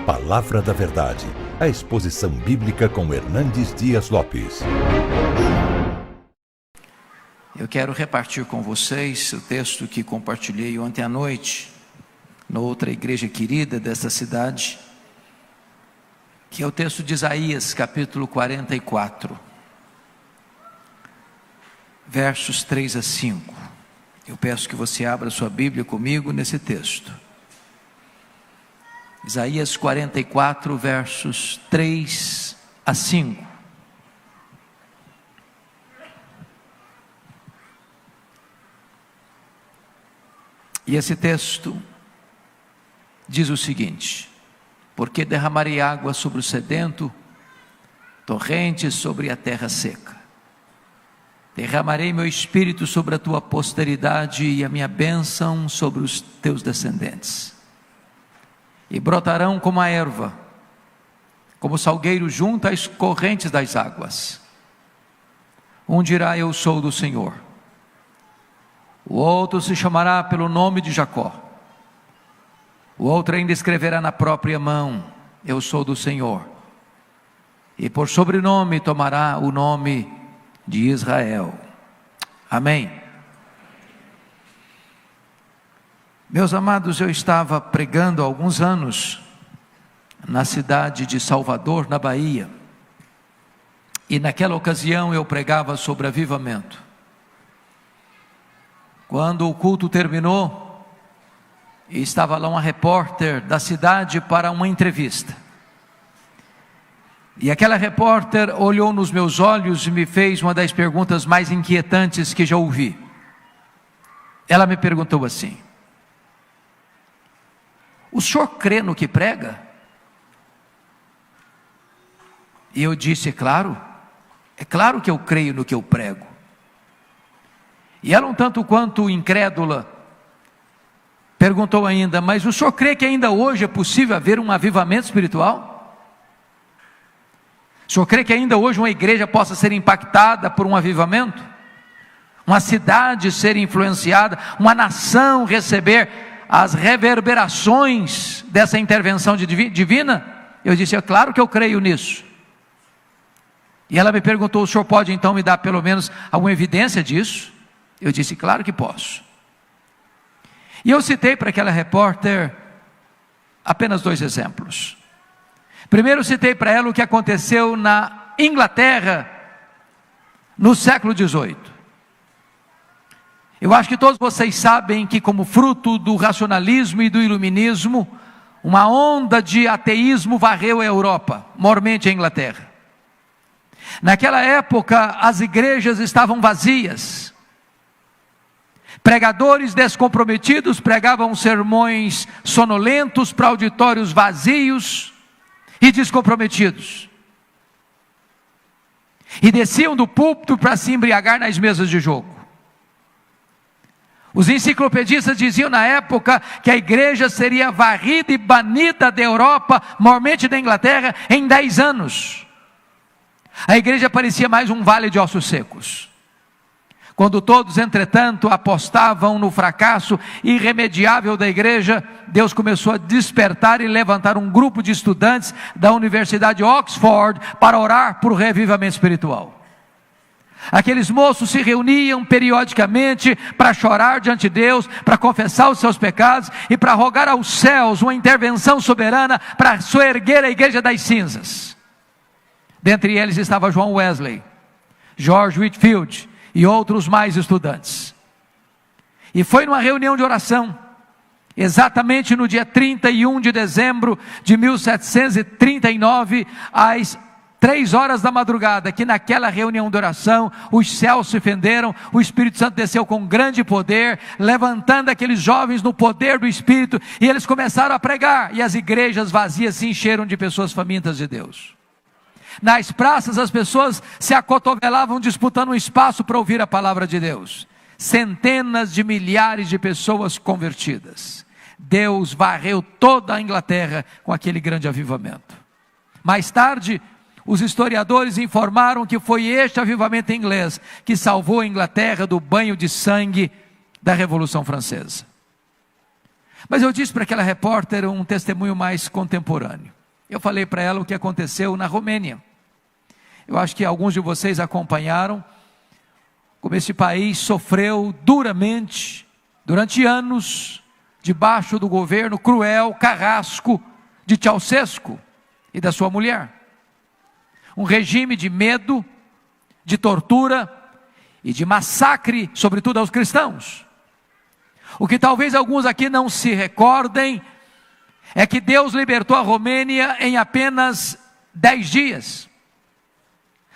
Palavra da Verdade, a exposição bíblica com Hernandes Dias Lopes. Eu quero repartir com vocês o texto que compartilhei ontem à noite, na outra igreja querida desta cidade, que é o texto de Isaías, capítulo 44, versos 3 a 5. Eu peço que você abra sua Bíblia comigo nesse texto. Isaías 44, versos 3 a 5. E esse texto diz o seguinte: porque derramarei água sobre o sedento, torrentes sobre a terra seca. Derramarei meu espírito sobre a tua posteridade e a minha bênção sobre os teus descendentes. E brotarão como a erva, como o salgueiro junto às correntes das águas. Um dirá: eu sou do Senhor. O outro se chamará pelo nome de Jacó. O outro ainda escreverá na própria mão: eu sou do Senhor. E por sobrenome tomará o nome de Israel. Amém. Meus amados, eu estava pregando há alguns anos na cidade de Salvador, na Bahia. E naquela ocasião eu pregava sobre avivamento. Quando o culto terminou, estava lá uma repórter da cidade para uma entrevista. E aquela repórter olhou nos meus olhos e me fez uma das perguntas mais inquietantes que já ouvi. Ela me perguntou assim: o senhor crê no que prega? E eu disse: é claro que eu creio no que eu prego. E ela, um tanto quanto incrédula, perguntou ainda: mas o senhor crê que ainda hoje é possível haver um avivamento espiritual? O senhor crê que ainda hoje uma igreja possa ser impactada por um avivamento? Uma cidade ser influenciada, uma nação receber as reverberações dessa intervenção divina? Eu disse: é claro que eu creio nisso. E ela me perguntou: o senhor pode então me dar pelo menos alguma evidência disso? Eu disse: claro que posso. E eu citei para aquela repórter apenas 2 exemplos. Primeiro, citei para ela o que aconteceu na Inglaterra no século XVIII. Eu acho que todos vocês sabem que, como fruto do racionalismo e do iluminismo, uma onda de ateísmo varreu a Europa, mormente a Inglaterra. Naquela época, as igrejas estavam vazias. Pregadores descomprometidos pregavam sermões sonolentos para auditórios vazios e descomprometidos. E desciam do púlpito para se embriagar nas mesas de jogo. Os enciclopedistas diziam na época que a igreja seria varrida e banida da Europa, mormente da Inglaterra, em 10 anos. A igreja parecia mais um vale de ossos secos. Quando todos, entretanto, apostavam no fracasso irremediável da igreja, Deus começou a despertar e levantar um grupo de estudantes da Universidade de Oxford para orar por revivamento espiritual. Aqueles moços se reuniam periodicamente para chorar diante de Deus, para confessar os seus pecados e para rogar aos céus uma intervenção soberana para soerguer a igreja das cinzas. Dentre eles estava John Wesley, George Whitefield e outros mais estudantes. E foi numa reunião de oração, exatamente no dia 31 de dezembro de 1739, às 3 horas da madrugada, que naquela reunião de oração, os céus se fenderam, o Espírito Santo desceu com grande poder, levantando aqueles jovens no poder do Espírito, e eles começaram a pregar, e as igrejas vazias se encheram de pessoas famintas de Deus. Nas praças as pessoas se acotovelavam disputando um espaço para ouvir a palavra de Deus. Centenas de milhares de pessoas convertidas. Deus varreu toda a Inglaterra com aquele grande avivamento. Mais tarde, os historiadores informaram que foi este avivamento inglês que salvou a Inglaterra do banho de sangue da Revolução Francesa. Mas eu disse para aquela repórter um testemunho mais contemporâneo. Eu falei para ela o que aconteceu na Romênia. Eu acho que alguns de vocês acompanharam como esse país sofreu duramente, durante anos, debaixo do governo cruel, carrasco de Ceausescu e da sua mulher. Um regime de medo, de tortura e de massacre, sobretudo aos cristãos. O que talvez alguns aqui não se recordem, é que Deus libertou a Romênia em apenas 10 dias.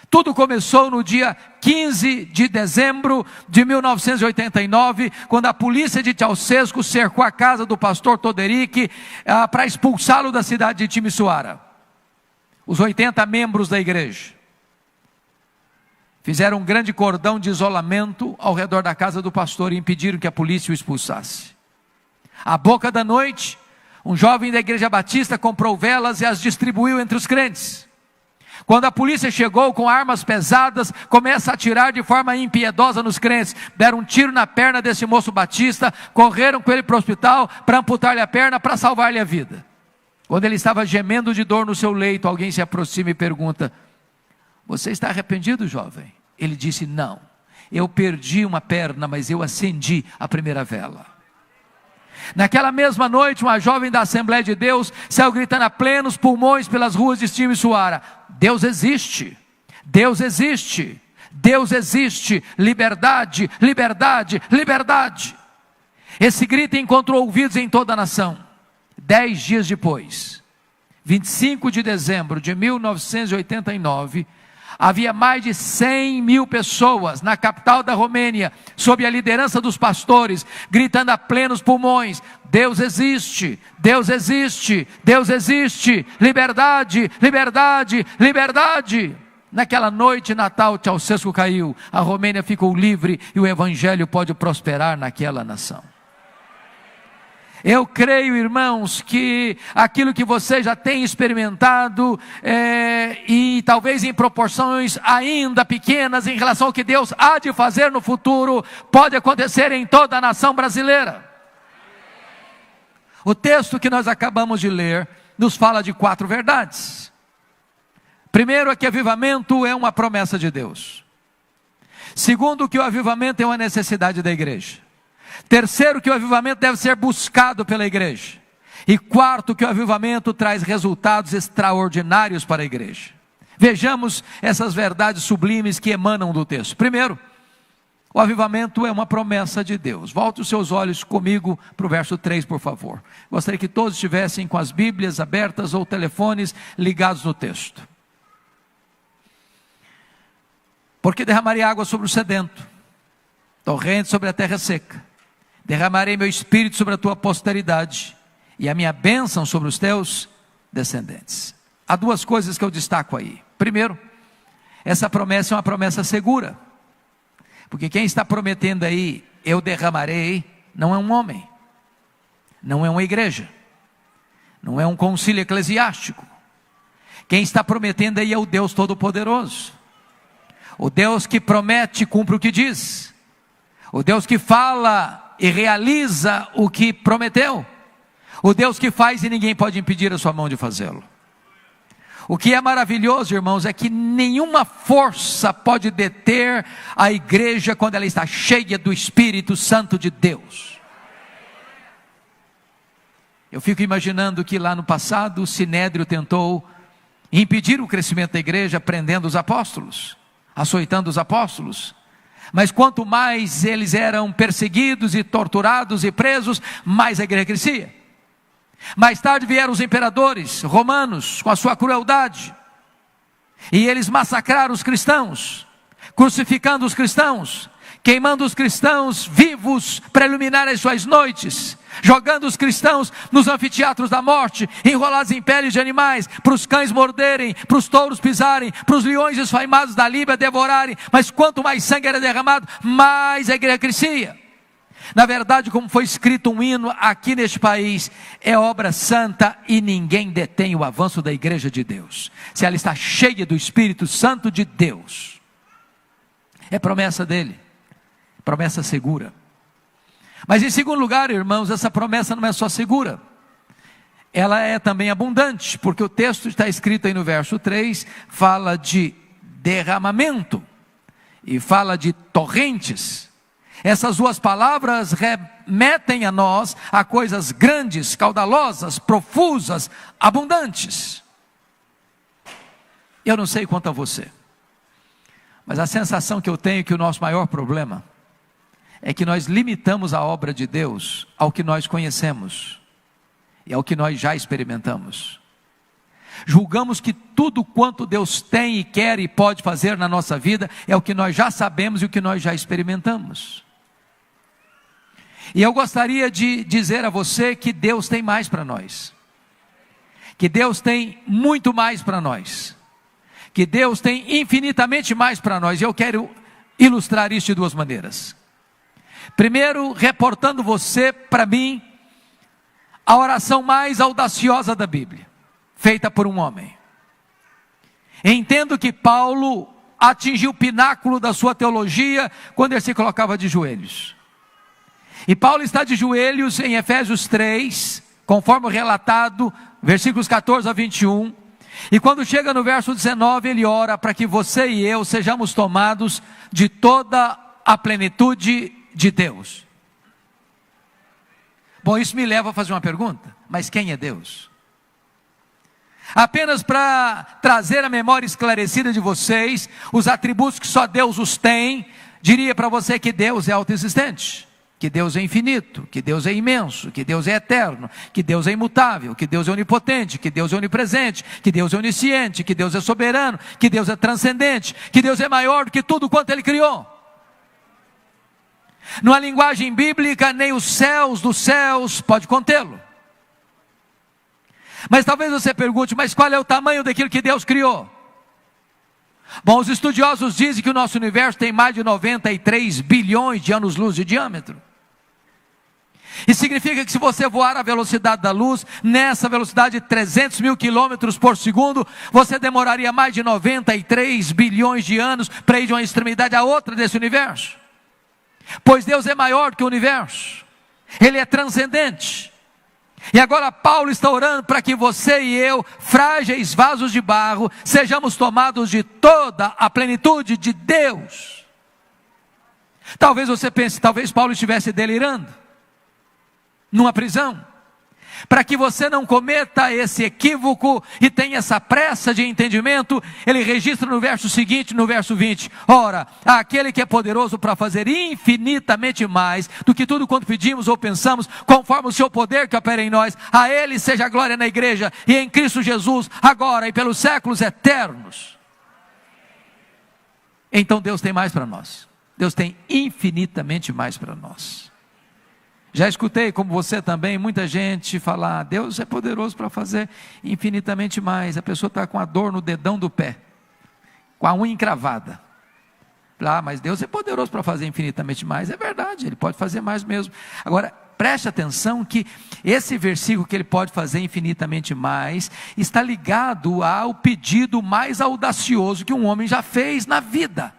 Tudo começou no dia 15 de dezembro de 1989, quando a polícia de Ceausescu cercou a casa do pastor Todoric para expulsá-lo da cidade de Timișoara. Os 80 membros da igreja fizeram um grande cordão de isolamento ao redor da casa do pastor e impediram que a polícia o expulsasse. À boca da noite, um jovem da igreja batista comprou velas e as distribuiu entre os crentes. Quando a polícia chegou com armas pesadas, começa a atirar de forma impiedosa nos crentes. Deram um tiro na perna desse moço batista, correram com ele para o hospital para amputar-lhe a perna, para salvar-lhe a vida. Quando ele estava gemendo de dor no seu leito, alguém se aproxima e pergunta: você está arrependido, jovem? Ele disse: não, eu perdi uma perna, mas eu acendi a primeira vela. Naquela mesma noite, uma jovem da Assembleia de Deus saiu gritando a plenos pulmões pelas ruas de Timișoara: Deus existe, Deus existe, Deus existe, liberdade, liberdade, liberdade. Esse grito encontrou ouvidos em toda a nação. 10 dias depois, 25 de dezembro de 1989, havia mais de 100 mil pessoas na capital da Romênia, sob a liderança dos pastores, gritando a plenos pulmões: Deus existe, Deus existe, Deus existe, liberdade, liberdade, liberdade. Naquela noite natal, Ceausescu caiu, a Romênia ficou livre e o evangelho pode prosperar naquela nação. Eu creio, irmãos, que aquilo que você já tem experimentado, e talvez em proporções ainda pequenas em relação ao que Deus há de fazer no futuro, pode acontecer em toda a nação brasileira. O texto que nós acabamos de ler nos fala de 4 verdades. Primeiro é que avivamento é uma promessa de Deus. Segundo, que o avivamento é uma necessidade da igreja. Terceiro, que o avivamento deve ser buscado pela igreja. E quarto, que o avivamento traz resultados extraordinários para a igreja. Vejamos essas verdades sublimes que emanam do texto. Primeiro, o avivamento é uma promessa de Deus. Volte os seus olhos comigo para o verso 3, por favor. Gostaria que todos estivessem com as Bíblias abertas ou telefones ligados no texto. Porque derramarei água sobre o sedento, torrente sobre a terra seca. Derramarei meu espírito sobre a tua posteridade, e a minha bênção sobre os teus descendentes. Há 2 coisas que eu destaco aí. Primeiro, essa promessa é uma promessa segura. Porque quem está prometendo aí, eu derramarei, não é um homem, não é uma igreja, não é um concílio eclesiástico. Quem está prometendo aí é o Deus Todo-Poderoso. O Deus que promete, cumpre o que diz. O Deus que fala e realiza o que prometeu. O Deus que faz e ninguém pode impedir a sua mão de fazê-lo. O que é maravilhoso, irmãos, é que nenhuma força pode deter a igreja quando ela está cheia do Espírito Santo de Deus. Eu fico imaginando que lá no passado o Sinédrio tentou impedir o crescimento da igreja, prendendo os apóstolos, açoitando os apóstolos. Mas quanto mais eles eram perseguidos e torturados e presos, mais a igreja crescia. Mais tarde vieram os imperadores romanos com a sua crueldade, e eles massacraram os cristãos, crucificando os cristãos, queimando os cristãos vivos para iluminar as suas noites, jogando os cristãos nos anfiteatros da morte, enrolados em peles de animais, para os cães morderem, para os touros pisarem, para os leões esfaimados da Líbia devorarem. Mas quanto mais sangue era derramado, mais a igreja crescia. Na verdade, como foi escrito um hino aqui neste país, é obra santa e ninguém detém o avanço da igreja de Deus, se ela está cheia do Espírito Santo de Deus. É promessa dele, promessa segura. Mas em segundo lugar, irmãos, essa promessa não é só segura, ela é também abundante, porque o texto está escrito aí no verso 3, fala de derramamento e fala de torrentes. Essas duas palavras remetem a nós a coisas grandes, caudalosas, profusas, abundantes. Eu não sei quanto a você, mas a sensação que eu tenho é que o nosso maior problema é que nós limitamos a obra de Deus ao que nós conhecemos e ao que nós já experimentamos. Julgamos que tudo quanto Deus tem e quer e pode fazer na nossa vida é o que nós já sabemos e o que nós já experimentamos. E eu gostaria de dizer a você que Deus tem mais para nós, que Deus tem muito mais para nós, que Deus tem infinitamente mais para nós. E eu quero ilustrar isso de duas maneiras. Primeiro, reportando você para mim a oração mais audaciosa da Bíblia, feita por um homem. Entendo que Paulo atingiu o pináculo da sua teologia quando ele se colocava de joelhos. E Paulo está de joelhos em Efésios 3, conforme relatado, versículos 14 a 21. E quando chega no verso 19, ele ora para que você e eu sejamos tomados de toda a plenitude de Deus. Bom, isso me leva a fazer uma pergunta: mas quem é Deus? Apenas para trazer a memória esclarecida de vocês, os atributos que só Deus os tem, diria para você que Deus é autoexistente, que Deus é infinito, que Deus é imenso, que Deus é eterno, que Deus é imutável, que Deus é onipotente, que Deus é onipresente, que Deus é onisciente, que Deus é soberano, que Deus é transcendente, que Deus é maior do que tudo quanto Ele criou. Numa linguagem bíblica, nem os céus dos céus pode contê-lo. Mas talvez você pergunte: mas qual é o tamanho daquilo que Deus criou? Bom, os estudiosos dizem que o nosso universo tem mais de 93 bilhões de anos-luz de diâmetro. Isso significa que se você voar à velocidade da luz, nessa velocidade de 300 mil quilômetros por segundo, você demoraria mais de 93 bilhões de anos para ir de uma extremidade à outra desse universo. Pois Deus é maior do que o universo, Ele é transcendente. E agora Paulo está orando para que você e eu, frágeis vasos de barro, sejamos tomados de toda a plenitude de Deus. Talvez você pense, talvez Paulo estivesse delirando, numa prisão. Para que você não cometa esse equívoco e tenha essa pressa de entendimento, ele registra no verso seguinte, no verso 20: ora, aquele que é poderoso para fazer infinitamente mais do que tudo quanto pedimos ou pensamos, conforme o seu poder que opera em nós, a Ele seja a glória na igreja e em Cristo Jesus, agora e pelos séculos eternos. Então Deus tem mais para nós, Deus tem infinitamente mais para nós. Já escutei, como você também, muita gente falar: Deus é poderoso para fazer infinitamente mais. A pessoa está com a dor no dedão do pé, com a unha encravada. Mas Deus é poderoso para fazer infinitamente mais. É verdade, Ele pode fazer mais mesmo. Agora, preste atenção que esse versículo que Ele pode fazer infinitamente mais, está ligado ao pedido mais audacioso que um homem já fez na vida.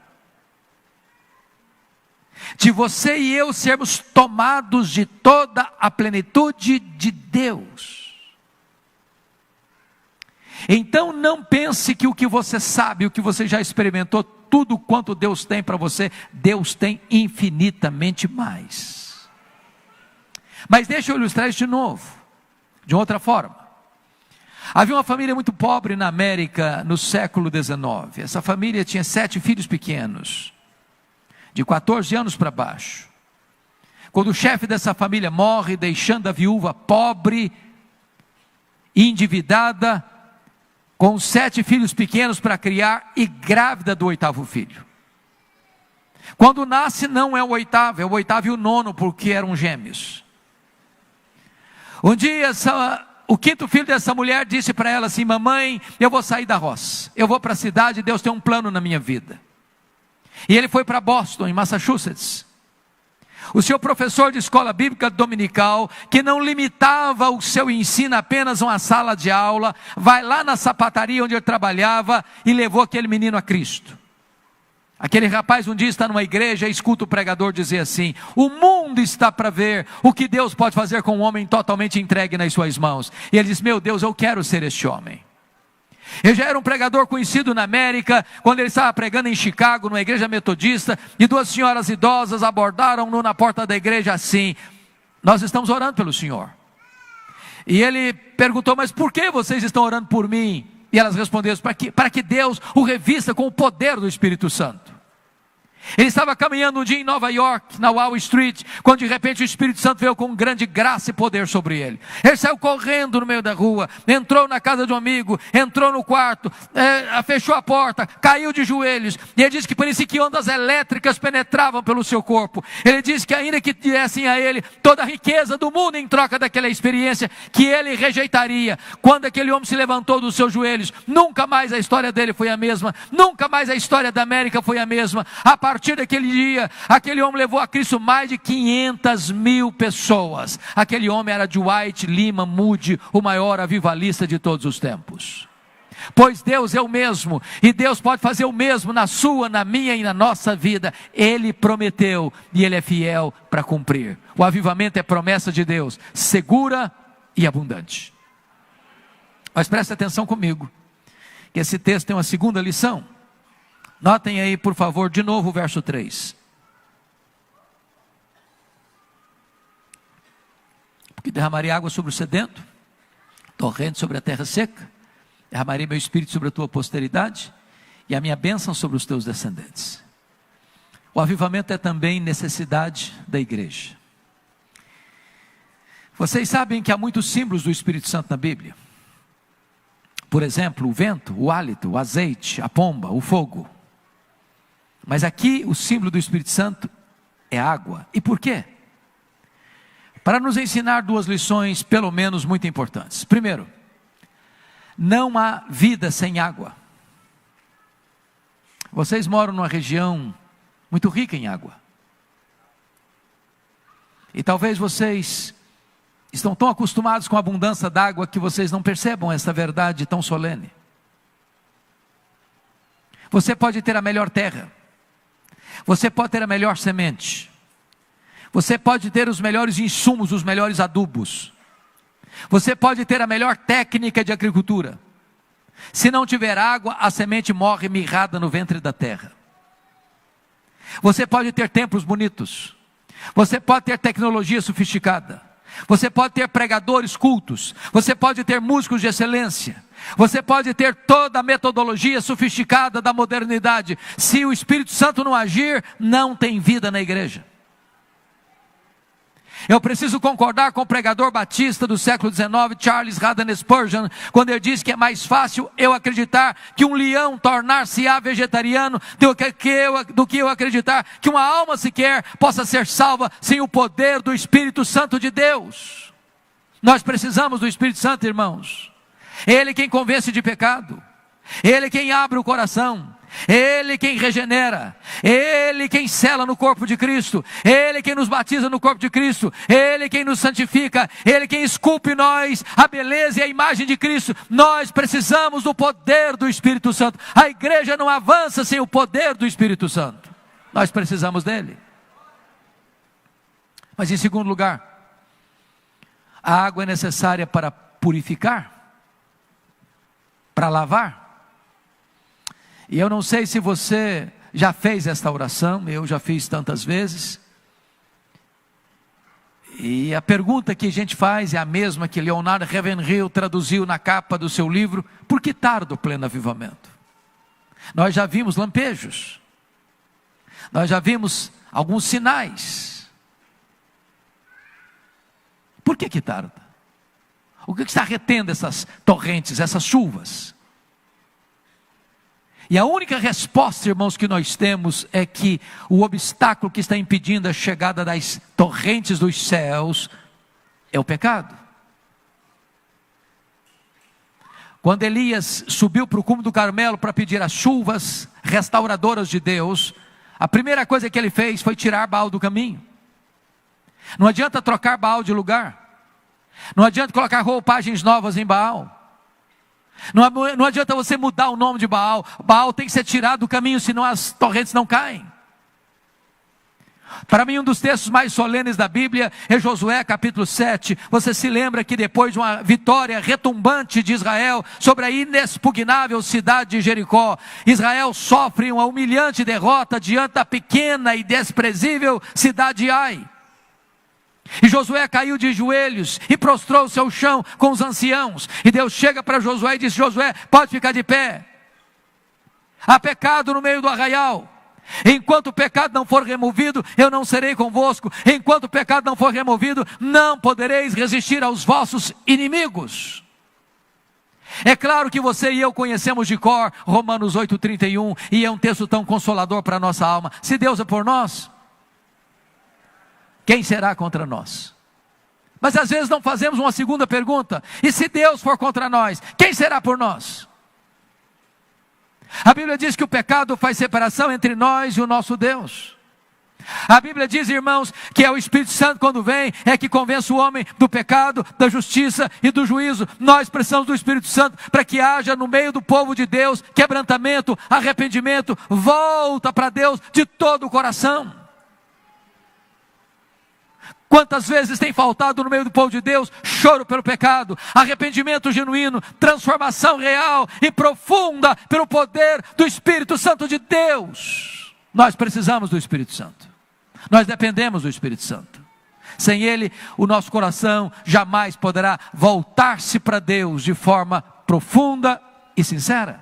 De você e eu sermos tomados de toda a plenitude de Deus. Então não pense que o que você sabe, o que você já experimentou, tudo quanto Deus tem para você, Deus tem infinitamente mais. Mas deixa eu ilustrar isso de novo, de outra forma. Havia uma família muito pobre na América no século XIX. Essa família tinha 7 filhos pequenos, de 14 anos para baixo. Quando o chefe dessa família morre, deixando a viúva pobre, endividada, com 7 filhos pequenos para criar e grávida do 8º filho. Quando nasce não é o 8º, é o 8º e o 9º, porque eram gêmeos. Um dia o 5º filho dessa mulher disse para ela assim: mamãe, eu vou sair da roça, eu vou para a cidade, Deus tem um plano na minha vida. E ele foi para Boston, em Massachusetts. O seu professor de escola bíblica dominical, que não limitava o seu ensino apenas a uma sala de aula, vai lá na sapataria onde ele trabalhava e levou aquele menino a Cristo. Aquele rapaz um dia está numa igreja e escuta o pregador dizer assim: o mundo está para ver o que Deus pode fazer com um homem totalmente entregue nas suas mãos. E ele diz: meu Deus, eu quero ser este homem. Ele já era um pregador conhecido na América, quando ele estava pregando em Chicago, numa igreja metodista, e duas senhoras idosas abordaram-no na porta da igreja assim: nós estamos orando pelo senhor. E ele perguntou: mas por que vocês estão orando por mim? E elas responderam: para que Deus o revista com o poder do Espírito Santo. Ele estava caminhando um dia em Nova York, na Wall Street, quando de repente o Espírito Santo veio com grande graça e poder sobre ele. Ele saiu correndo no meio da rua, entrou na casa de um amigo, entrou no quarto, fechou a porta, caiu de joelhos, e ele disse que parecia que ondas elétricas penetravam pelo seu corpo. Ele disse que ainda que dessem a ele toda a riqueza do mundo em troca daquela experiência, que ele rejeitaria. Quando aquele homem se levantou dos seus joelhos, nunca mais a história dele foi a mesma, nunca mais a história da América foi a mesma. A partir daquele dia, aquele homem levou a Cristo mais de 500 mil pessoas. Aquele homem era Dwight Lyman Moody, o maior avivalista de todos os tempos. Pois Deus é o mesmo, e Deus pode fazer o mesmo na sua, na minha e na nossa vida. Ele prometeu e Ele é fiel para cumprir. O avivamento é promessa de Deus, segura e abundante. Mas preste atenção comigo, que esse texto tem uma segunda lição. Notem aí, por favor, de novo o verso 3. Porque derramarei água sobre o sedento, torrente sobre a terra seca, derramarei meu espírito sobre a tua posteridade, e a minha bênção sobre os teus descendentes. O avivamento é também necessidade da igreja. Vocês sabem que há muitos símbolos do Espírito Santo na Bíblia. Por exemplo, o vento, o hálito, o azeite, a pomba, o fogo. Mas aqui o símbolo do Espírito Santo é água. E por quê? Para nos ensinar duas lições, pelo menos muito importantes. Primeiro, não há vida sem água. Vocês moram numa região muito rica em água. E talvez vocês estão tão acostumados com a abundância d'água que vocês não percebam essa verdade tão solene. Você pode ter a melhor terra. Você pode ter a melhor semente. Você pode ter os melhores insumos, os melhores adubos. Você pode ter a melhor técnica de agricultura. Se não tiver água, a semente morre mirrada no ventre da terra. Você pode ter templos bonitos. Você pode ter tecnologia sofisticada. Você pode ter pregadores cultos. Você pode ter músicos de excelência. Você pode ter toda a metodologia sofisticada da modernidade. Se o Espírito Santo não agir, não tem vida na igreja. Eu preciso concordar com o pregador batista do século XIX, Charles Haddon Spurgeon, quando ele diz que é mais fácil eu acreditar que um leão tornar-se-á vegetariano do que eu acreditar que uma alma sequer possa ser salva sem o poder do Espírito Santo de Deus. Nós precisamos do Espírito Santo, irmãos. Ele quem convence de pecado, Ele quem abre o coração, Ele quem regenera, Ele quem sela no corpo de Cristo, Ele quem nos batiza no corpo de Cristo, Ele quem nos santifica, Ele quem esculpe em nós a beleza e a imagem de Cristo. Nós precisamos do poder do Espírito Santo. A igreja não avança sem o poder do Espírito Santo. Nós precisamos dele. Mas em segundo lugar, a água é necessária para purificar, para lavar. E eu não sei se você já fez esta oração, eu já fiz tantas vezes. E a pergunta que a gente faz é a mesma que Leonard Ravenhill traduziu na capa do seu livro: por que tarda o pleno avivamento? Nós já vimos lampejos, nós já vimos alguns sinais. Por que tarda? O que está retendo essas torrentes, essas chuvas? E a única resposta, irmãos, que nós temos é que o obstáculo que está impedindo a chegada das torrentes dos céus é o pecado. Quando Elias subiu para o cume do Carmelo para pedir as chuvas restauradoras de Deus, a primeira coisa que ele fez foi tirar Baal do caminho. Não adianta trocar Baal de lugar. Não adianta colocar roupagens novas em Baal. Não adianta você mudar o nome de Baal. Baal tem que ser tirado do caminho, senão as torrentes não caem. Para mim, um dos textos mais solenes da Bíblia é Josué capítulo 7. Você se lembra que depois de uma vitória retumbante de Israel sobre a inexpugnável cidade de Jericó, Israel sofre uma humilhante derrota diante da pequena e desprezível cidade de Ai. E Josué caiu de joelhos e prostrou-se ao chão com os anciãos. E Deus chega para Josué e diz: Josué, pode ficar de pé. Há pecado no meio do arraial. Enquanto o pecado não for removido, eu não serei convosco. Enquanto o pecado não for removido, não podereis resistir aos vossos inimigos. É claro que você e eu conhecemos de cor Romanos 8,31, e é um texto tão consolador para a nossa alma. Se Deus é por nós, quem será contra nós? Mas às vezes não fazemos uma segunda pergunta: e se Deus for contra nós, quem será por nós? A Bíblia diz que o pecado faz separação entre nós e o nosso Deus. A Bíblia diz, irmãos, que é o Espírito Santo quando vem, é que convence o homem do pecado, da justiça e do juízo. Nós precisamos do Espírito Santo para que haja no meio do povo de Deus quebrantamento, arrependimento, volta para Deus de todo o coração. Quantas vezes tem faltado no meio do povo de Deus choro pelo pecado, arrependimento genuíno, transformação real e profunda pelo poder do Espírito Santo de Deus. Nós precisamos do Espírito Santo. Nós dependemos do Espírito Santo. Sem Ele, o nosso coração jamais poderá voltar-se para Deus de forma profunda e sincera.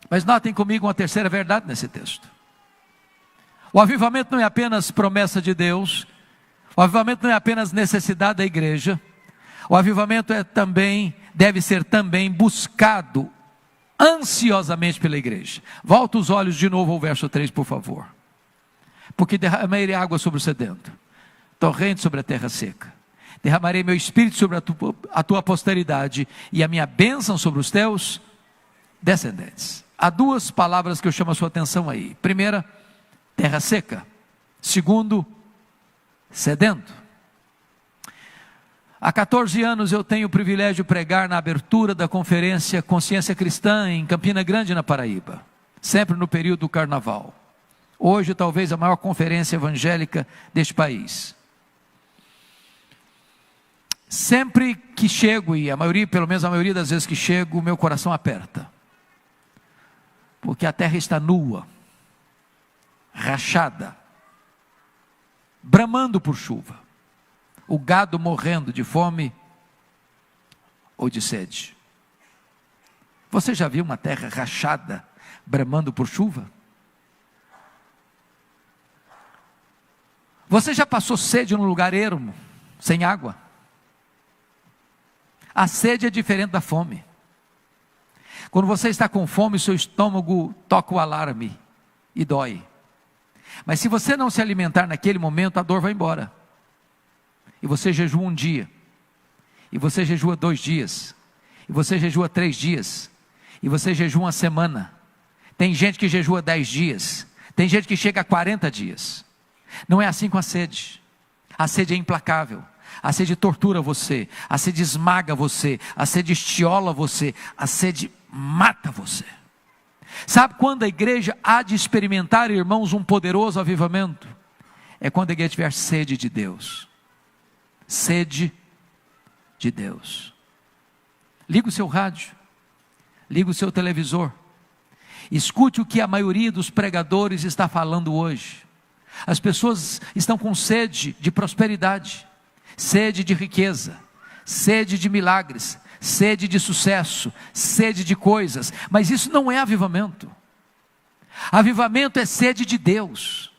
Mas notem comigo uma terceira verdade nesse texto. O avivamento não é apenas promessa de Deus. O avivamento não é apenas necessidade da igreja. O avivamento deve ser também buscado ansiosamente pela igreja. Volta os olhos de novo ao verso 3, por favor. Porque derramarei água sobre o sedento, torrente sobre a terra seca. Derramarei meu espírito sobre a tua posteridade e a minha bênção sobre os teus descendentes. Há duas palavras que eu chamo a sua atenção aí. Primeira, terra seca. Segundo, sedento. Há 14 anos eu tenho o privilégio de pregar na abertura da conferência Consciência Cristã em Campina Grande, na Paraíba, sempre no período do carnaval. Hoje talvez a maior conferência evangélica deste país. Sempre que chego, e pelo menos a maioria das vezes que chego, o meu coração aperta, porque a terra está nua, rachada, bramando por chuva, o gado morrendo de fome ou de sede. Você já viu uma terra rachada, bramando por chuva? Você já passou sede num lugar ermo, sem água? A sede é diferente da fome. Quando você está com fome, seu estômago toca o alarme e dói. Mas se você não se alimentar naquele momento, a dor vai embora. E você jejua um dia, e você jejua 2 dias, e você jejua 3 dias, e você jejua uma semana. Tem gente que jejua 10 dias, tem gente que chega a 40 dias. Não é assim com a sede. A sede é implacável. A sede tortura você, a sede esmaga você, a sede estiola você, a sede mata você. Sabe quando a igreja há de experimentar, irmãos, um poderoso avivamento? É quando a igreja tiver sede de Deus. Sede de Deus. Liga o seu rádio, liga o seu televisor, escute o que a maioria dos pregadores está falando hoje. As pessoas estão com sede de prosperidade, sede de riqueza, sede de milagres, sede de sucesso, sede de coisas, mas isso não é avivamento. Avivamento é sede de Deus,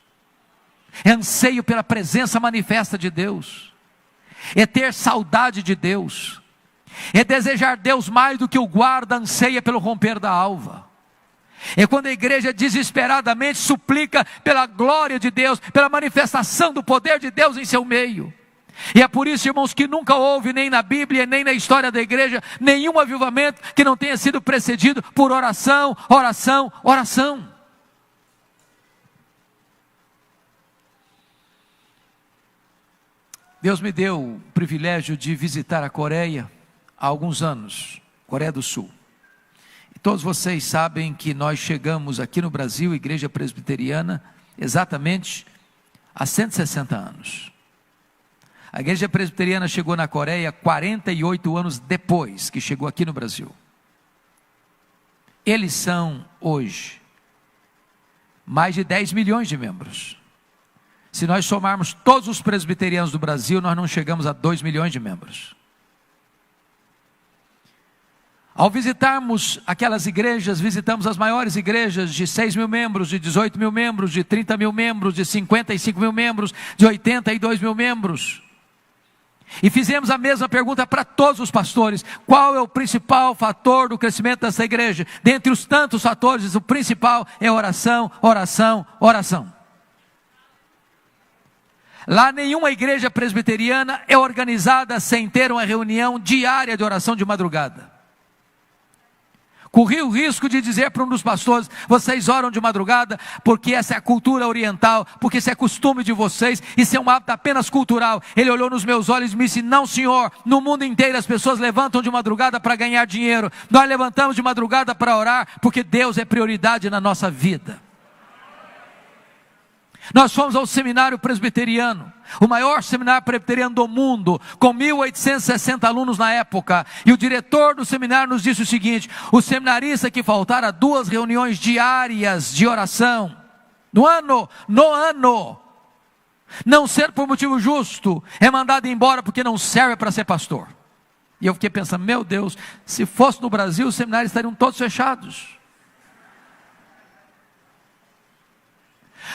é anseio pela presença manifesta de Deus, é ter saudade de Deus, é desejar Deus mais do que o guarda anseia pelo romper da alva. É quando a igreja desesperadamente suplica pela glória de Deus, pela manifestação do poder de Deus em seu meio. E é por isso, irmãos, que nunca houve, nem na Bíblia, nem na história da igreja, nenhum avivamento que não tenha sido precedido por oração, oração, oração. Deus me deu o privilégio de visitar a Coreia há alguns anos, Coreia do Sul. E todos vocês sabem que nós chegamos aqui no Brasil, Igreja Presbiteriana, exatamente há 160 anos. A Igreja Presbiteriana chegou na Coreia 48 anos depois que chegou aqui no Brasil. Eles são, hoje, mais de 10 milhões de membros. Se nós somarmos todos os presbiterianos do Brasil, nós não chegamos a 2 milhões de membros. Ao visitarmos aquelas igrejas, visitamos as maiores igrejas de 6 mil membros, de 18 mil membros, de 30 mil membros, de 55 mil membros, de 82 mil membros. E fizemos a mesma pergunta para todos os pastores: qual é o principal fator do crescimento dessa igreja? Dentre os tantos fatores, o principal é oração, oração, oração. Lá nenhuma igreja presbiteriana é organizada sem ter uma reunião diária de oração de madrugada. Corri o risco de dizer para um dos pastores: vocês oram de madrugada porque essa é a cultura oriental, porque isso é costume de vocês, isso é um hábito apenas cultural. Ele olhou nos meus olhos e me disse: não, senhor, no mundo inteiro as pessoas levantam de madrugada para ganhar dinheiro. Nós levantamos de madrugada para orar porque Deus é prioridade na nossa vida. Nós fomos ao seminário presbiteriano, o maior seminário presbiteriano do mundo, com 1.860 alunos na época, e o diretor do seminário nos disse o seguinte: o seminarista que faltar a 2 reuniões diárias de oração, no ano, não ser por motivo justo, é mandado embora porque não serve para ser pastor. E eu fiquei pensando: meu Deus, se fosse no Brasil, os seminários estariam todos fechados.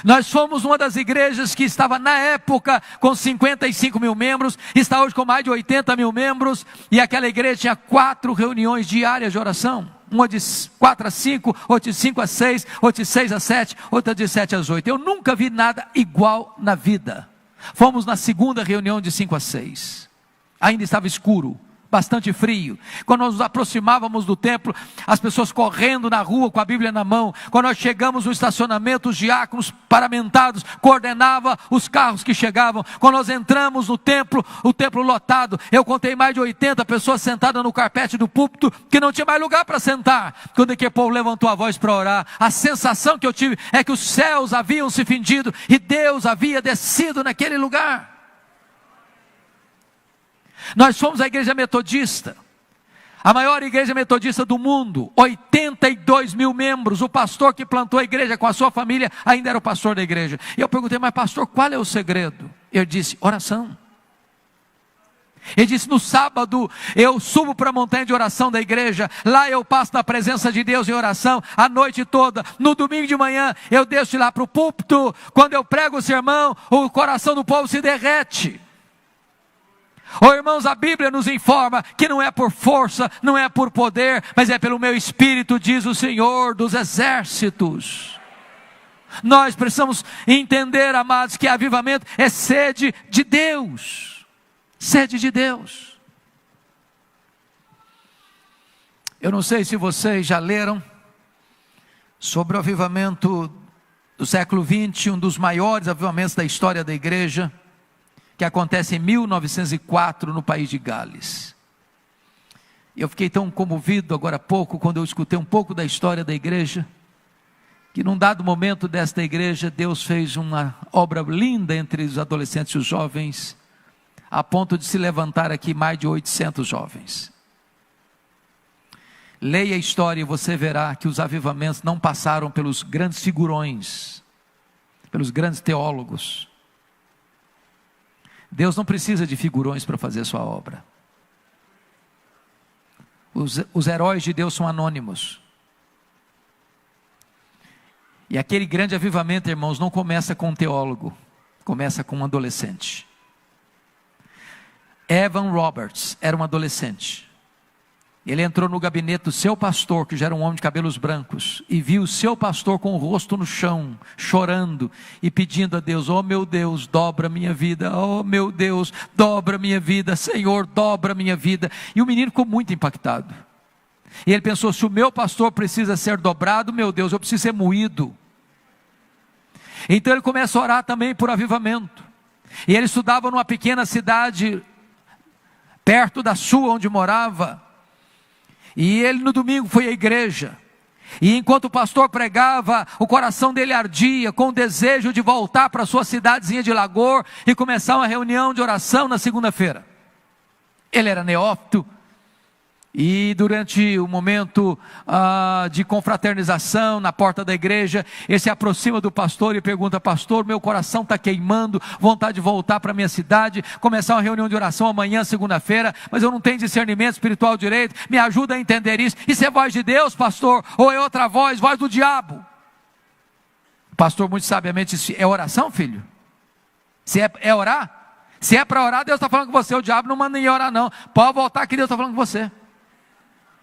Nós fomos uma das igrejas que estava na época com 55 mil membros, está hoje com mais de 80 mil membros, e aquela igreja tinha 4 reuniões diárias de oração, uma de 4 a 5, outra de 5 a 6, outra de 6 a 7, outra de 7 às 8, eu nunca vi nada igual na vida. Fomos na segunda reunião de 5 a 6, ainda estava escuro, bastante frio. Quando nós nos aproximávamos do templo, as pessoas correndo na rua com a Bíblia na mão. Quando nós chegamos no estacionamento, os diáconos paramentados coordenavam os carros que chegavam. Quando nós entramos no templo, o templo lotado, eu contei mais de 80 pessoas sentadas no carpete do púlpito, que não tinha mais lugar para sentar. Quando aquele povo levantou a voz para orar, a sensação que eu tive é que os céus haviam se fendido e Deus havia descido naquele lugar. Nós fomos a igreja metodista, a maior igreja metodista do mundo, 82 mil membros. O pastor que plantou a igreja com a sua família ainda era o pastor da igreja. E eu perguntei: mas pastor, qual é o segredo? Ele disse: oração. Ele disse: no sábado eu subo para a montanha de oração da igreja, lá eu passo na presença de Deus em oração a noite toda. No domingo de manhã eu desço de lá para o púlpito, quando eu prego o sermão, o coração do povo se derrete. Oh, irmãos, a Bíblia nos informa que não é por força, não é por poder, mas é pelo meu espírito, diz o Senhor dos exércitos. Nós precisamos entender, amados, que avivamento é sede de Deus. Sede de Deus. Eu não sei se vocês já leram sobre o avivamento do século XX, um dos maiores avivamentos da história da igreja, que acontece em 1904 no país de Gales. Eu fiquei tão comovido agora há pouco, quando eu escutei um pouco da história da igreja, que num dado momento desta igreja, Deus fez uma obra linda entre os adolescentes e os jovens, a ponto de se levantar aqui mais de 800 jovens. Leia a história e você verá que os avivamentos não passaram pelos grandes figurões, pelos grandes teólogos. Deus não precisa de figurões para fazer sua obra. Os heróis de Deus são anônimos. E aquele grande avivamento, irmãos, não começa com um teólogo, começa com um adolescente. Evan Roberts era um adolescente. Ele entrou no gabinete do seu pastor, que já era um homem de cabelos brancos, e viu o seu pastor com o rosto no chão, chorando e pedindo a Deus: oh meu Deus, dobra minha vida, oh meu Deus, dobra minha vida, Senhor, dobra minha vida. E o menino ficou muito impactado. E ele pensou: se o meu pastor precisa ser dobrado, meu Deus, eu preciso ser moído. Então ele começa a orar também por avivamento. E ele estudava numa pequena cidade perto da sua onde morava. E ele no domingo foi à igreja. E enquanto o pastor pregava, o coração dele ardia com o desejo de voltar para a sua cidadezinha de Lagoa e começar uma reunião de oração na segunda-feira. Ele era neófito. E durante o momento de confraternização na porta da igreja, ele se aproxima do pastor e pergunta: pastor, meu coração está queimando, vontade de voltar para a minha cidade, começar uma reunião de oração amanhã, segunda-feira, mas eu não tenho discernimento espiritual direito, me ajuda a entender isso. Isso é voz de Deus, pastor, ou é outra voz, voz do diabo? O pastor muito sabiamente disse: é oração, filho? Se é orar? Se é para orar, Deus está falando com você, o diabo não manda ninguém orar não, pode voltar que Deus está falando com você.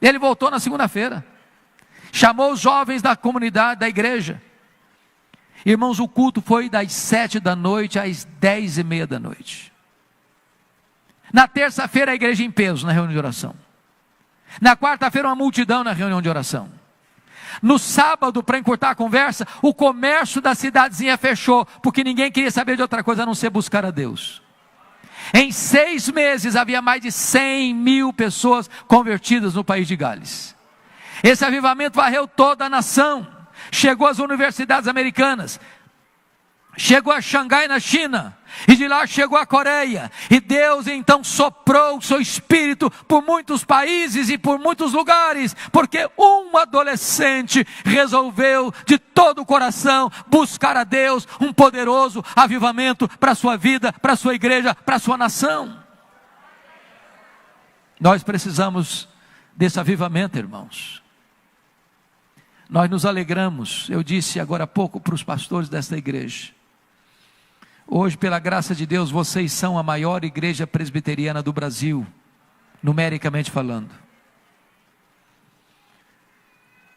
Ele voltou na segunda-feira, chamou os jovens da comunidade, da igreja. Irmãos, o culto foi das 7 da noite às 10:30 da noite. Na terça-feira a igreja em peso na reunião de oração. Na quarta-feira uma multidão na reunião de oração. No sábado, para encurtar a conversa, o comércio da cidadezinha fechou, porque ninguém queria saber de outra coisa a não ser buscar a Deus. Em 6 meses havia mais de 100.000 pessoas convertidas no país de Gales. Esse avivamento varreu toda a nação, chegou às universidades americanas, chegou a Xangai na China, e de lá chegou a Coreia, e Deus então soprou o seu espírito por muitos países e por muitos lugares, porque um adolescente resolveu de todo o coração buscar a Deus, um poderoso avivamento para a sua vida, para a sua igreja, para a sua nação. Nós precisamos desse avivamento, irmãos. Nós nos alegramos, eu disse agora há pouco para os pastores desta igreja, hoje, pela graça de Deus, vocês são a maior igreja presbiteriana do Brasil, numericamente falando.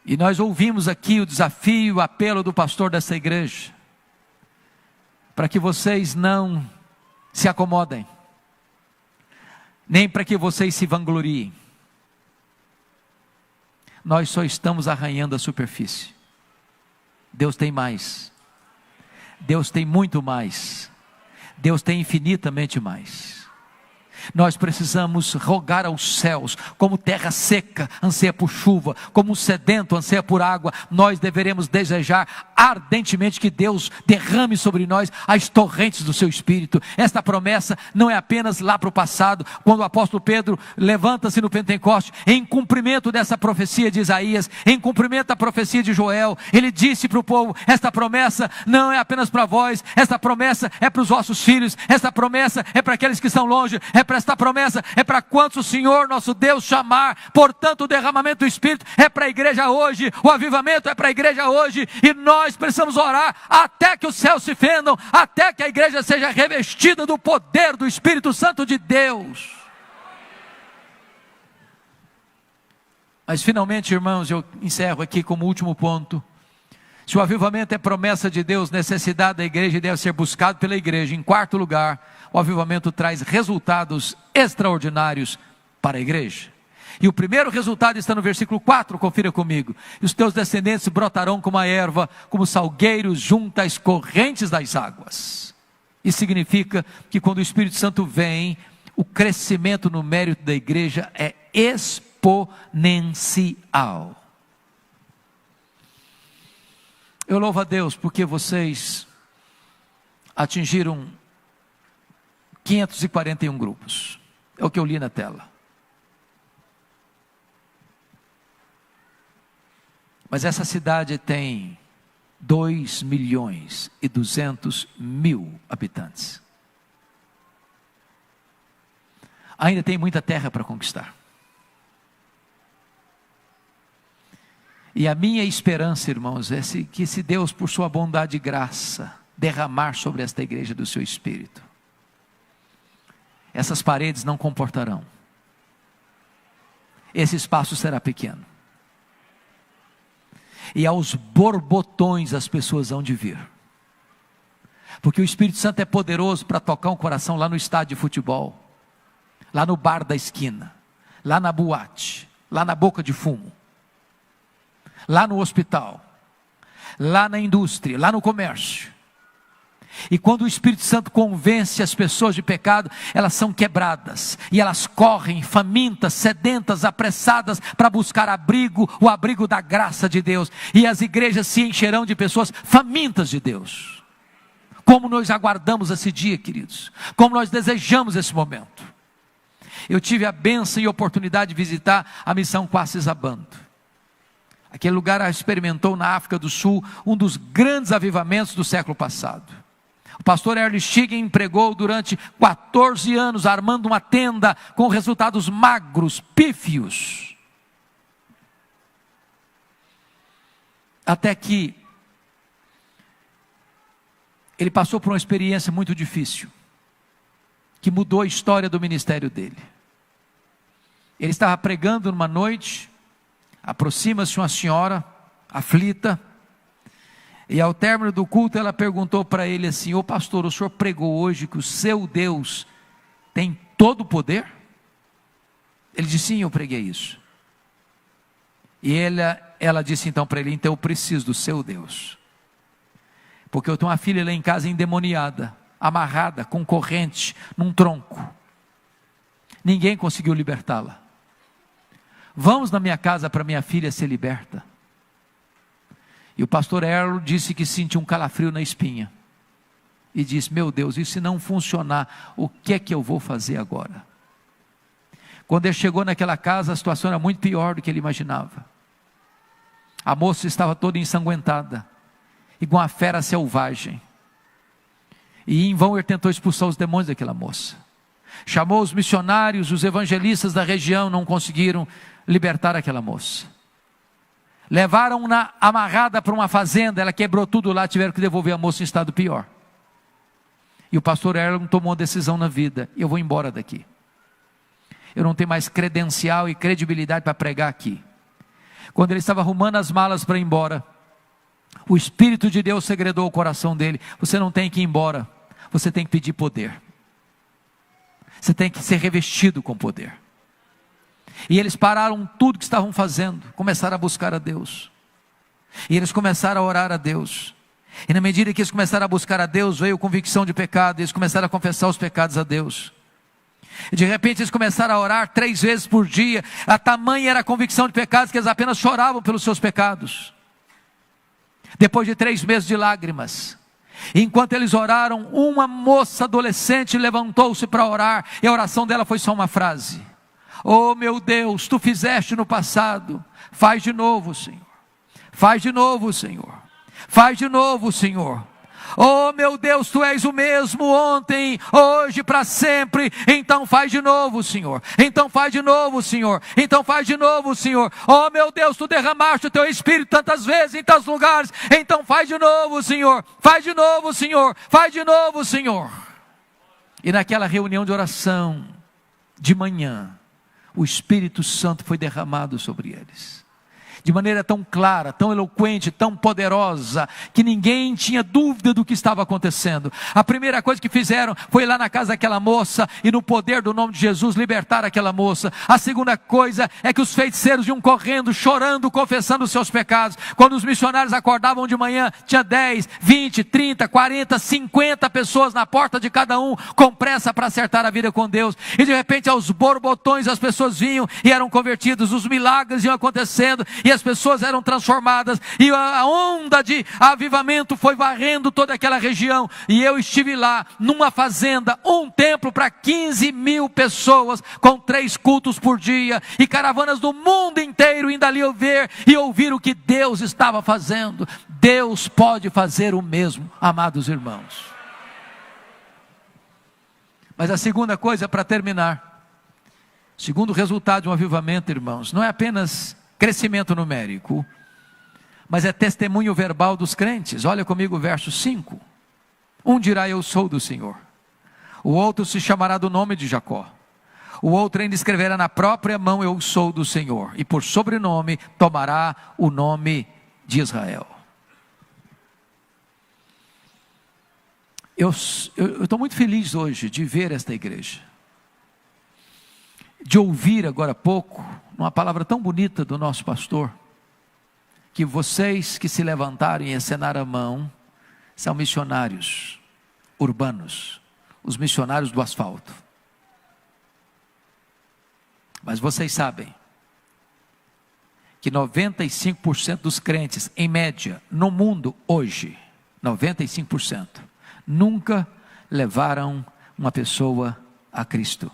E nós ouvimos aqui o desafio, o apelo do pastor dessa igreja, para que vocês não se acomodem, nem para que vocês se vangloriem. Nós só estamos arranhando a superfície. Deus tem mais. Deus tem muito mais. Deus tem infinitamente mais. Nós precisamos rogar aos céus, como terra seca anseia por chuva, como um sedento anseia por água. Nós deveremos desejar ardentemente que Deus derrame sobre nós as torrentes do seu Espírito. Esta promessa não é apenas lá para o passado, quando o apóstolo Pedro levanta-se no Pentecoste, em cumprimento dessa profecia de Isaías, em cumprimento da profecia de Joel, ele disse para o povo: esta promessa não é apenas para vós, esta promessa é para os vossos filhos, esta promessa é para aqueles que estão longe, esta promessa é para quantos o Senhor nosso Deus chamar. Portanto, o derramamento do Espírito é para a igreja hoje, o avivamento é para a igreja hoje, e nós precisamos orar até que os céus se fendam, até que a igreja seja revestida do poder do Espírito Santo de Deus. Mas finalmente, irmãos, eu encerro aqui como último ponto. Se o avivamento é promessa de Deus, necessidade da igreja deve ser buscado pela igreja. Em quarto lugar, o avivamento traz resultados extraordinários para a igreja. E o primeiro resultado está no versículo 4, confira comigo. E os teus descendentes brotarão como a erva, como salgueiros junto às correntes das águas. Isso significa que quando o Espírito Santo vem, o crescimento no mérito da igreja é exponencial. Eu louvo a Deus porque vocês atingiram 541 grupos. É o que eu li na tela. Mas essa cidade tem 2.200.000 habitantes. Ainda tem muita terra para conquistar. E a minha esperança, irmãos, é que se Deus, por sua bondade e graça, derramar sobre esta igreja do seu Espírito, essas paredes não comportarão. Esse espaço será pequeno. E aos borbotões as pessoas hão de vir. Porque o Espírito Santo é poderoso para tocar um coração lá no estádio de futebol, lá no bar da esquina, lá na boate, lá na boca de fumo, lá no hospital, lá na indústria, lá no comércio. E quando o Espírito Santo convence as pessoas de pecado, elas são quebradas. E elas correm famintas, sedentas, apressadas para buscar abrigo, o abrigo da graça de Deus. E as igrejas se encherão de pessoas famintas de Deus. Como nós aguardamos esse dia, queridos. Como nós desejamos esse momento. Eu tive a bênção e oportunidade de visitar a missão Quacisabando. Aquele lugar experimentou na África do Sul um dos grandes avivamentos do século passado. O pastor Erlich Stigen pregou durante 14 anos, armando uma tenda com resultados magros, pífios. Até que ele passou por uma experiência muito difícil, que mudou a história do ministério dele. Ele estava pregando numa noite, aproxima-se uma senhora aflita, e ao término do culto ela perguntou para ele assim: ô pastor, o senhor pregou hoje que o seu Deus tem todo o poder? Ele disse: sim, eu preguei isso. E ela disse então para ele: então eu preciso do seu Deus, porque eu tenho uma filha lá em casa endemoniada, amarrada com corrente num tronco, ninguém conseguiu libertá-la. Vamos na minha casa para minha filha ser liberta. E o pastor Erlo disse que sentiu um calafrio na espinha. E disse: meu Deus, e se não funcionar, o que é que eu vou fazer agora? Quando ele chegou naquela casa, a situação era muito pior do que ele imaginava. A moça estava toda ensanguentada, igual uma fera selvagem. E em vão ele tentou expulsar os demônios daquela moça. Chamou os missionários, os evangelistas da região, não conseguiram libertar aquela moça. Levaram-na amarrada para uma fazenda, ela quebrou tudo lá, tiveram que devolver a moça em estado pior. E o pastor Erling tomou uma decisão na vida: eu vou embora daqui. Eu não tenho mais credencial e credibilidade para pregar aqui. Quando ele estava arrumando as malas para ir embora, o Espírito de Deus segredou o coração dele: você não tem que ir embora, você tem que pedir poder. Você tem que ser revestido com poder. E eles pararam tudo que estavam fazendo, começaram a buscar a Deus. E eles começaram a orar a Deus. E na medida que eles começaram a buscar a Deus, veio convicção de pecado. E eles começaram a confessar os pecados a Deus. E de repente eles começaram a orar 3 vezes por dia. A tamanha era a convicção de pecados que eles apenas choravam pelos seus pecados. Depois de 3 meses de lágrimas, enquanto eles oraram, uma moça adolescente levantou-se para orar. E a oração dela foi só uma frase: oh meu Deus, tu fizeste no passado, faz de novo, Senhor. Faz de novo, Senhor. Faz de novo, Senhor. Oh meu Deus, tu és o mesmo ontem, hoje, para sempre. Então faz de novo, Senhor. Então faz de novo, Senhor. Então faz de novo, Senhor. Oh meu Deus, tu derramaste o teu Espírito tantas vezes em tantos lugares. Então faz de novo, Senhor. Faz de novo, Senhor. Faz de novo, Senhor. E naquela reunião de oração de manhã, o Espírito Santo foi derramado sobre eles, de maneira tão clara, tão eloquente, tão poderosa, que ninguém tinha dúvida do que estava acontecendo. A primeira coisa que fizeram foi ir lá na casa daquela moça, e no poder do nome de Jesus libertar aquela moça. A segunda coisa é que os feiticeiros iam correndo, chorando, confessando os seus pecados. Quando os missionários acordavam de manhã, tinha 10, 20, 30, 40, 50 pessoas na porta de cada um, com pressa para acertar a vida com Deus. E de repente, aos borbotões, as pessoas vinham e eram convertidas, os milagres iam acontecendo, e as pessoas eram transformadas, e a onda de avivamento foi varrendo toda aquela região. E eu estive lá, numa fazenda, um templo para 15 mil pessoas, com 3 cultos por dia, e caravanas do mundo inteiro indo ali ver e ouvir o que Deus estava fazendo. Deus pode fazer o mesmo, amados irmãos. Mas a segunda coisa, para terminar, segundo resultado de um avivamento, irmãos, não é apenas crescimento numérico, mas é testemunho verbal dos crentes. Olha comigo o verso 5. Um dirá: eu sou do Senhor. O outro se chamará do nome de Jacó. O outro ainda escreverá na própria mão: eu sou do Senhor. E por sobrenome tomará o nome de Israel. Eu estou muito feliz hoje de ver esta igreja, de ouvir agora há pouco uma palavra tão bonita do nosso pastor, que vocês que se levantaram e encenaram a mão são missionários. urbanos, os missionários do asfalto. Mas vocês sabem que 95% dos crentes, em média, no mundo hoje, 95%, nunca levaram uma pessoa a Cristo.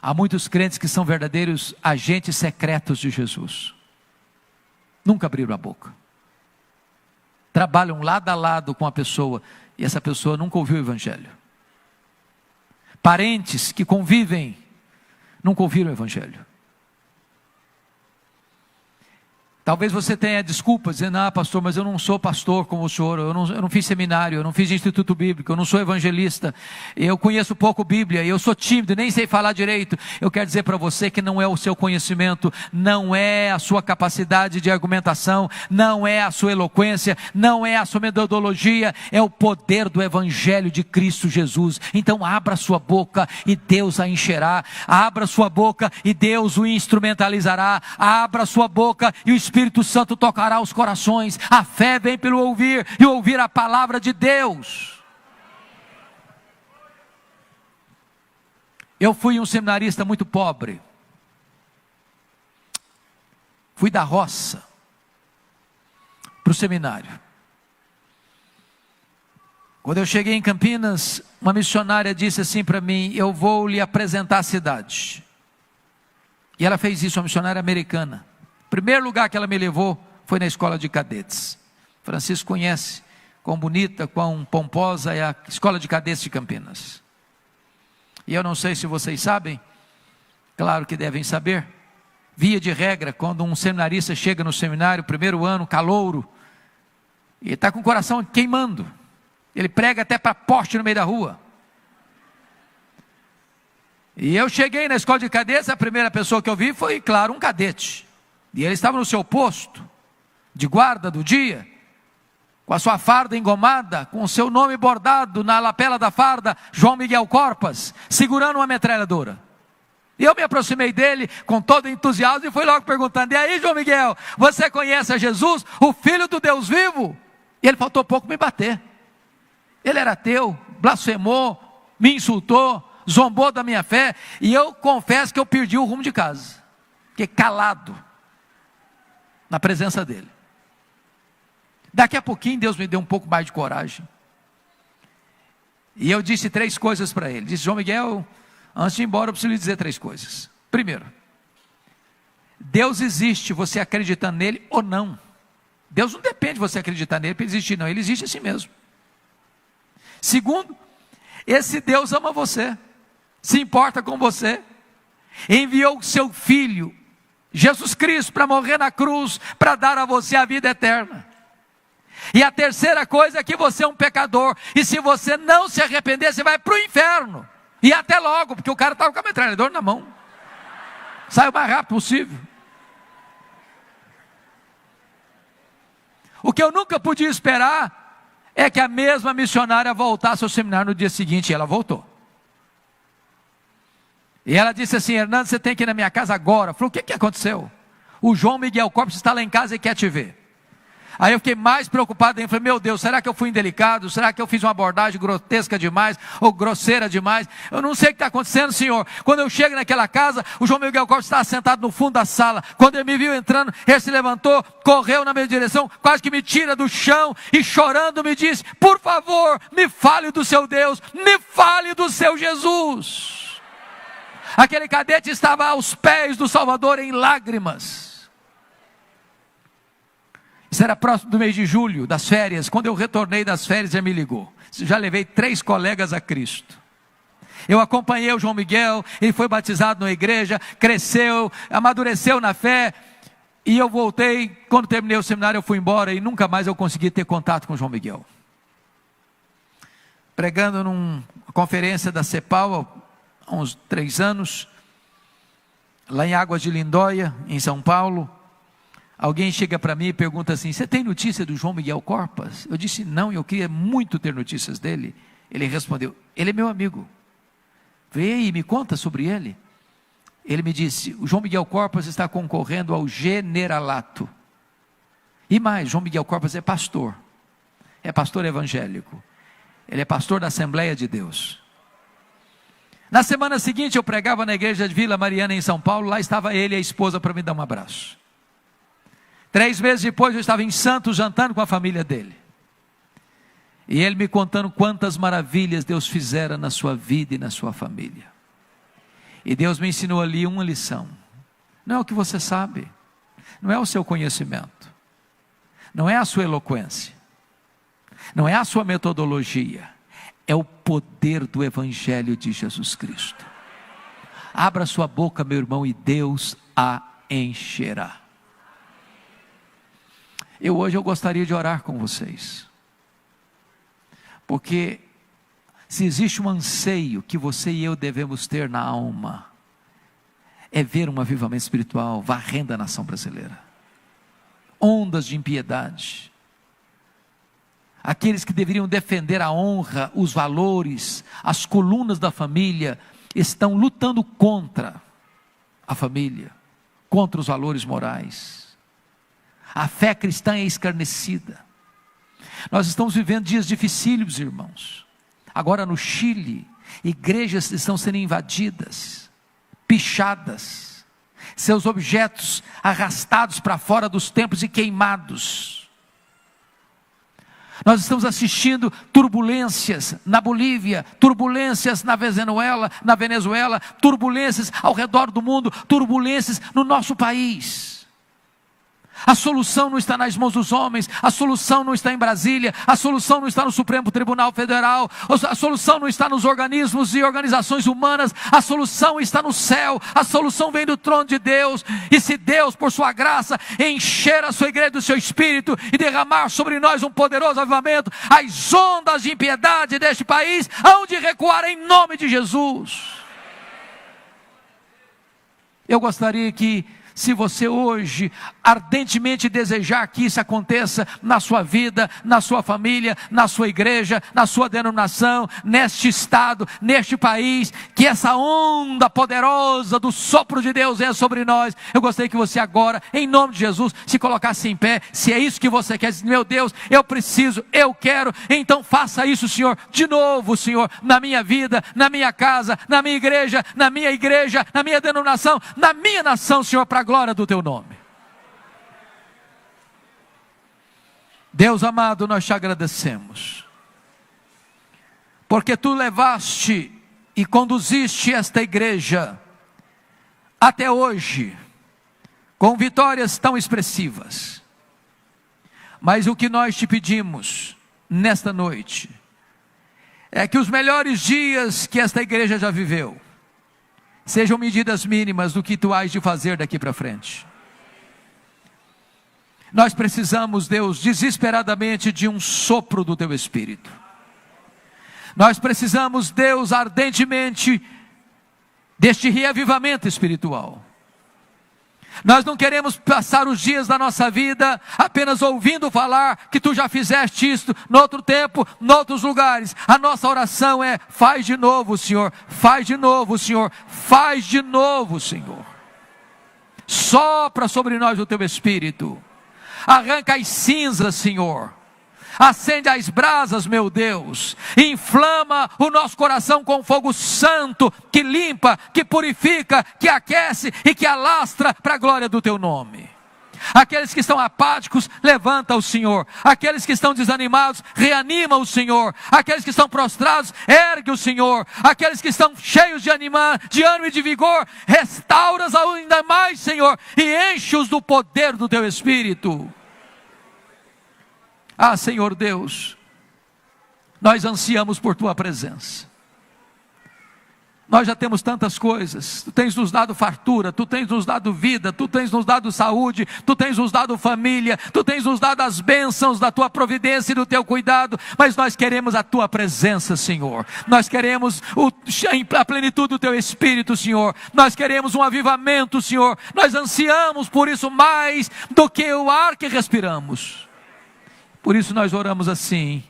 Há muitos crentes que são verdadeiros agentes secretos de Jesus. Nunca abriram a boca. Trabalham lado a lado com a pessoa e essa pessoa nunca ouviu o Evangelho. Parentes que convivem nunca ouviram o Evangelho. Talvez você tenha desculpas, dizendo, pastor, mas eu não sou pastor como o senhor, eu não fiz seminário, eu não fiz instituto bíblico, eu não sou evangelista, eu conheço pouco Bíblia, eu sou tímido, nem sei falar direito. Eu quero dizer para você que não é o seu conhecimento, não é a sua capacidade de argumentação, não é a sua eloquência, não é a sua metodologia, é o poder do Evangelho de Cristo Jesus. Então abra sua boca e Deus a encherá, abra sua boca e Deus o instrumentalizará, abra sua boca e o Espírito Santo tocará os corações. A fé vem pelo ouvir, e ouvir a palavra de Deus. Eu fui um seminarista muito pobre. Fui da roça para o seminário. Quando eu cheguei em Campinas, uma missionária disse assim para mim: eu vou lhe apresentar a cidade. E ela fez isso, uma missionária americana. O primeiro lugar que ela me levou foi na escola de cadetes. Francisco conhece quão bonita, quão pomposa é a escola de cadetes de Campinas. E eu não sei se vocês sabem, claro que devem saber, via de regra, quando um seminarista chega no seminário, primeiro ano, calouro, e está com o coração queimando, ele prega até para poste no meio da rua. E eu cheguei na escola de cadetes, a primeira pessoa que eu vi foi, claro, um cadete. E ele estava no seu posto de guarda do dia, com a sua farda engomada, com o seu nome bordado na lapela da farda, João Miguel Corpas, segurando uma metralhadora. E eu me aproximei dele com todo entusiasmo e fui logo perguntando: e aí, João Miguel, você conhece a Jesus, o Filho do Deus vivo? E ele faltou pouco me bater. Ele era ateu, blasfemou, me insultou, zombou da minha fé, e eu confesso que eu perdi o rumo de casa. Fiquei calado na presença dele. Daqui a pouquinho Deus me deu um pouco mais de coragem, e eu disse 3 coisas para ele. Disse: João Miguel, antes de ir embora eu preciso lhe dizer 3 coisas. Primeiro, Deus existe, você acreditando nele ou não. Deus não depende de você acreditar nele para ele existir, não, ele existe assim mesmo. Segundo, esse Deus ama você, se importa com você, enviou o seu Filho Jesus Cristo para morrer na cruz, para dar a você a vida eterna. E a terceira coisa é que você é um pecador, e se você não se arrepender, você vai para o inferno, e até logo, porque o cara estava com a metralhadora na mão. Sai o mais rápido possível. O que eu nunca podia esperar é que a mesma missionária voltasse ao seminário no dia seguinte, e ela voltou. E ela disse assim: Hernando, você tem que ir na minha casa agora. Eu falei: o que aconteceu? O João Miguel Corpus está lá em casa e quer te ver. Aí eu fiquei mais preocupado, eu falei: meu Deus, será que eu fui indelicado? Será que eu fiz uma abordagem grotesca demais, ou grosseira demais? Eu não sei o que está acontecendo, Senhor. Quando eu chego naquela casa, o João Miguel Corpus estava sentado no fundo da sala. Quando ele me viu entrando, ele se levantou, correu na minha direção, quase que me tira do chão, e chorando me disse: por favor, me fale do seu Deus, me fale do seu Jesus. Aquele cadete estava aos pés do Salvador em lágrimas. Isso era próximo do mês de julho, das férias. Quando eu retornei das férias, ele me ligou: já levei 3 colegas a Cristo. Eu acompanhei o João Miguel, ele foi batizado na igreja, cresceu, amadureceu na fé, e eu voltei. Quando terminei o seminário, eu fui embora, e nunca mais eu consegui ter contato com o João Miguel. Pregando numa conferência da CEPAL, há uns 3 anos, lá em Águas de Lindóia, em São Paulo, alguém chega para mim e pergunta assim: você tem notícia do João Miguel Corpas? Eu disse: não, eu queria muito ter notícias dele. Ele respondeu: ele é meu amigo. Falei: e me conta sobre ele. Ele me disse: o João Miguel Corpas está concorrendo ao generalato. E mais, João Miguel Corpas é pastor evangélico, ele é pastor da Assembleia de Deus. Na semana seguinte eu pregava na igreja de Vila Mariana em São Paulo, lá estava ele e a esposa para me dar um abraço. 3 meses depois eu estava em Santos jantando com a família dele, e ele me contando quantas maravilhas Deus fizera na sua vida e na sua família. E Deus me ensinou ali uma lição: não é o que você sabe, não é o seu conhecimento, não é a sua eloquência, não é a sua metodologia, é o poder do Evangelho de Jesus Cristo. Abra sua boca, meu irmão, e Deus a encherá. Hoje eu gostaria de orar com vocês, porque se existe um anseio que você e eu devemos ter na alma, é ver um avivamento espiritual varrendo a nação brasileira. Ondas de impiedade, aqueles que deveriam defender a honra, os valores, as colunas da família, estão lutando contra a família, contra os valores morais. A fé cristã é escarnecida. Nós estamos vivendo dias dificílimos, irmãos. Agora no Chile, igrejas estão sendo invadidas, pichadas, seus objetos arrastados para fora dos templos e queimados. Nós estamos assistindo turbulências na Bolívia, turbulências na Venezuela, turbulências ao redor do mundo, turbulências no nosso país. A solução não está nas mãos dos homens, a solução não está em Brasília, a solução não está no Supremo Tribunal Federal, a solução não está nos organismos e organizações humanas, a solução está no céu, a solução vem do trono de Deus. E se Deus, por sua graça, encher a sua igreja do seu Espírito e derramar sobre nós um poderoso avivamento, as ondas de impiedade deste país hão de recuar em nome de Jesus. Eu gostaria que, se você hoje ardentemente desejar que isso aconteça na sua vida, na sua família, na sua igreja, na sua denominação, neste estado, neste país, que essa onda poderosa do sopro de Deus venha sobre nós, eu gostaria que você agora, em nome de Jesus, se colocasse em pé. Se é isso que você quer, meu Deus, eu preciso, eu quero, então faça isso, Senhor, de novo, Senhor, na minha vida, na minha casa, na minha igreja, na minha denominação, na minha nação, Senhor, para a glória do teu nome. Deus amado, nós te agradecemos, porque tu levaste e conduziste esta igreja até hoje, com vitórias tão expressivas. Mas o que nós te pedimos nesta noite é que os melhores dias que esta igreja já viveu sejam medidas mínimas do que tu hás de fazer daqui para frente. Nós precisamos, Deus, desesperadamente de um sopro do teu Espírito. Nós precisamos, Deus, ardentemente deste reavivamento espiritual. Nós não queremos passar os dias da nossa vida apenas ouvindo falar que tu já fizeste isto no outro tempo, em outros lugares. A nossa oração é: faz de novo, Senhor, faz de novo, Senhor, faz de novo, Senhor. Sopra sobre nós o teu Espírito. Arranca as cinzas, Senhor. Acende as brasas, meu Deus. Inflama o nosso coração com fogo santo, que limpa, que purifica, que aquece e que alastra para a glória do teu nome. Aqueles que estão apáticos, levanta o Senhor. Aqueles que estão desanimados, reanima o Senhor. Aqueles que estão prostrados, ergue o Senhor. Aqueles que estão cheios de ânimo e de vigor, restaura-os ainda mais, Senhor, e enche-os do poder do teu Espírito. Ah, Senhor Deus, nós ansiamos por tua presença. Nós já temos tantas coisas. Tu tens nos dado fartura, tu tens nos dado vida, tu tens nos dado saúde, tu tens nos dado família, tu tens nos dado as bênçãos da tua providência e do teu cuidado, mas nós queremos a tua presença, Senhor. Nós queremos a plenitude do teu Espírito, Senhor. Nós queremos um avivamento, Senhor. Nós ansiamos por isso mais do que o ar que respiramos. Por isso nós oramos assim,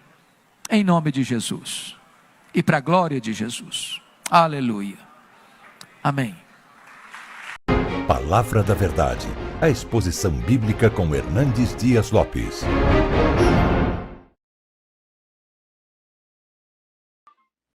em nome de Jesus e para a glória de Jesus. Aleluia. Amém. Palavra da Verdade, a exposição bíblica com Hernandes Dias Lopes.